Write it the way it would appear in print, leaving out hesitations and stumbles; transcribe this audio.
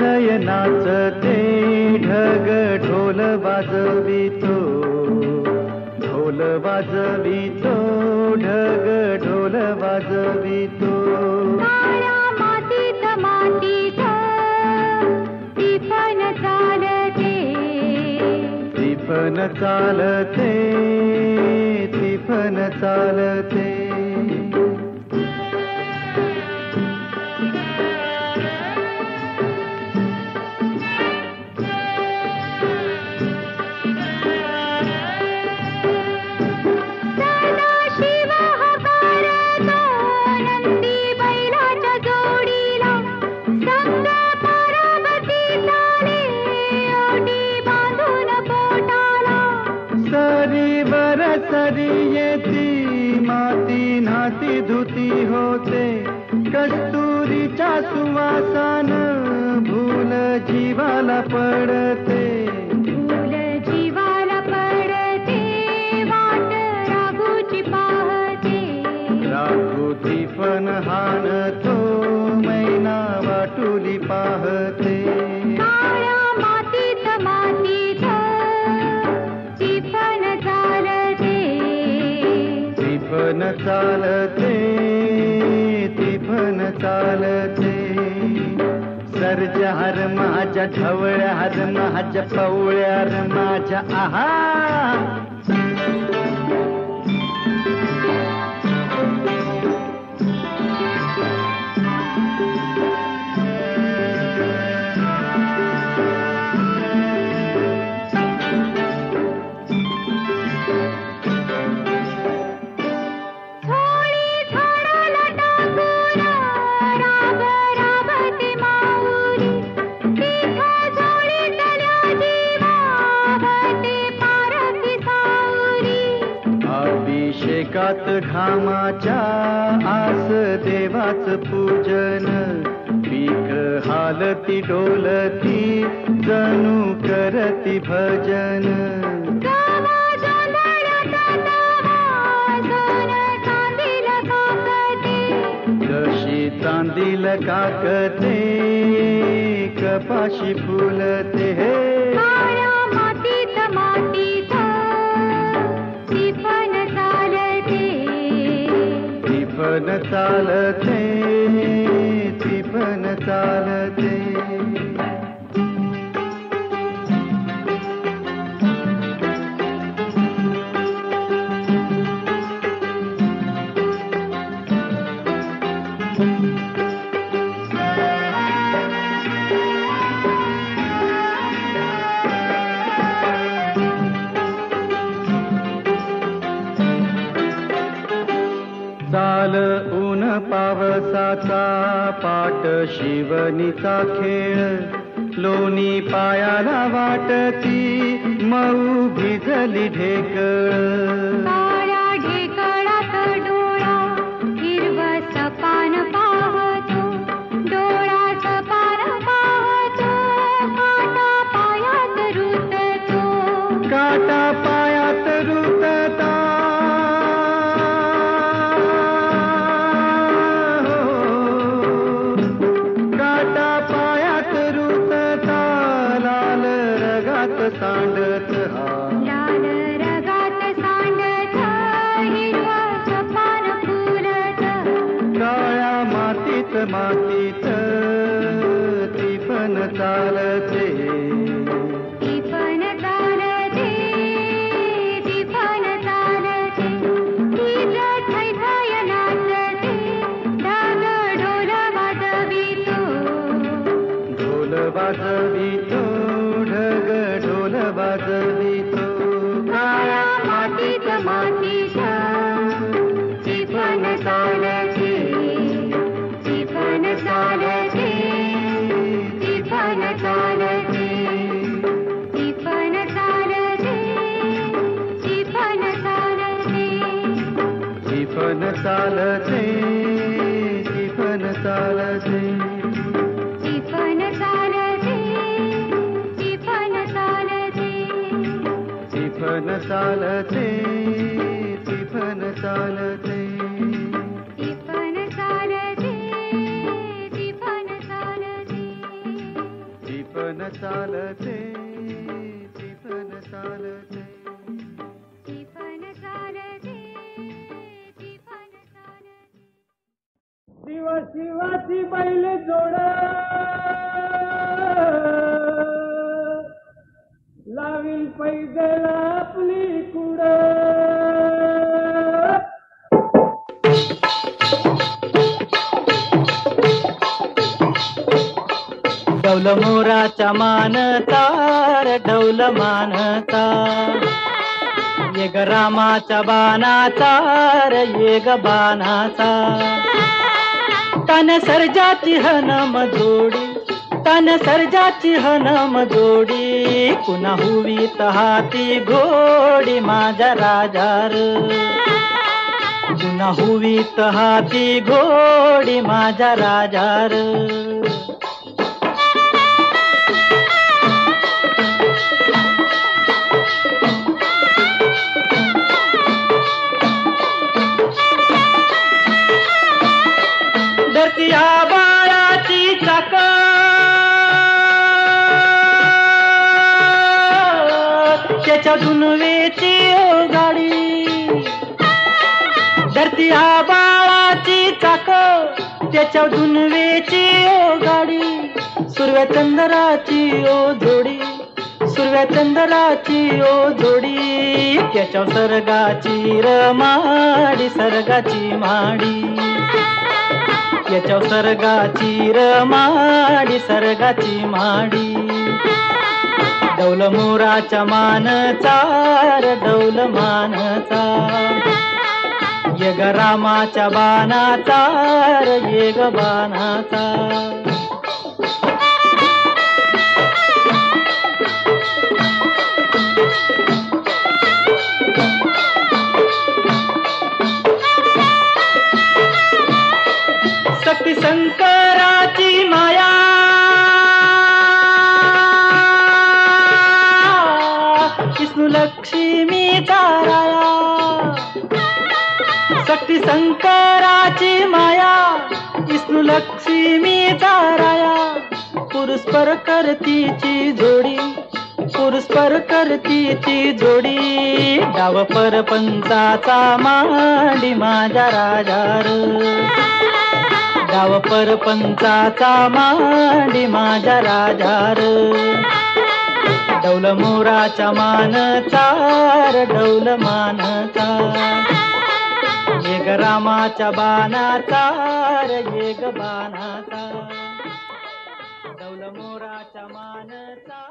थय नाचते ढग ढोल वाजवितो, ढोल वाजवितो ढग ढोल वाजवितो. काळ्या मातीत मातीत टिपण चालते, टिपण चालते, टिपण चालते. सरी येती माती नाती धुती होते, कस्तुरीच्या सुवासान भूल जीवाला पडते, भूल जीवाला पडते. वाट राघूची पाहते, राघूची पण हाणतो मैना वाटुली पाहते. काळ्या मातीत मातीत टिपण चालते, टिपण चालते, टिपण चालते. सर्जहार माझ्या ढवळ्यार माझ्या पवळ्यार माझ्या आहा. अभिषेकात घामाच्या आस देवाच पूजन, पीक हालती डोलती जणू करती भजन. जशी चांदील काकते कपाशी फुलते. काळ्या मातीत मातीत टिपण चालते, टिपण चालते, टिपण चालते. चाल ऊन पावसाचा पाट शिवनीचा खेळ, लोणी पायाला वाटती मऊ भिजली ढेकळ. काळ्या ढेकळात डोळा हिरवस पान पाहतो, डोळा सपान पाहतो. काटा पायात रुततो, काटा पायात रुतता. सांडत लाल रगात सांडत हिरवस पान फुलत. काळ्या मातीत मातीत टिपण चालते, टिपण चालते, टिपण चालते. हीच थै थय नाचते ढग ढोल वाजवितो, ढोल वाजवितो ढग ढोल वाजवितो. काळ्या मातीत मातीत टिपण चालते, टिपण चालते, टिपण चालते, टिपण चालते, टिपण चालते, टिपण चालते, टिपण चालते. टिपण चालते, टिपण चालते, टिपण चालते, टिपण चालते. टिपण चालते, टिपण चालते. शिवाची बैल जोड लावील पैदल आपली कुड डौल मोराच्या मानता रे डौल मानता ये ग रामाच्या बाणाचा रे ये ग बाणाचा तन सर्जाची हनम जोडी तन सर्जाची हनम जोडी पुन्हा हुवीत हाती घोडी माझ्या राजार पुन्हा हुवीत हाती घोडी माझ्या राजार धरतीया बाळाची चाक त्याच्या दुनवेची ओ गाडी धरतीया बाळाची चाक त्याच्या दुनवेची ओ गाडी सुरव्या चंद्राची ओ जोडी सुरव्या चंद्राची ओ जोडी त्याच्या सर्गाची रमाडी सर्गाची माडी याच्या सर्गाची रमाडी सर्गाची माडी डौल मोराच्या मानचा रे डौल मानचा ये ग रामाच्या बाणाचा रे ये ग बाणाचा शक्ती शंकराची माया विष्णू लक्ष्मीचा राया शक्ती शंकराची माया विष्णू लक्ष्मीचा राया पुरुषपर करतीची जोडी पुरुषपर करतीची जोडी डाव परपंचाचा मांडी माझ्या राजार डाव परपंचाचा मांडी माझ्या राजार डौल मोराच्या मानचा रे डौल मानचा ये ग रामाच्या बाणाचा रे ये ग बाणाचा डौल मोराच्या मानचा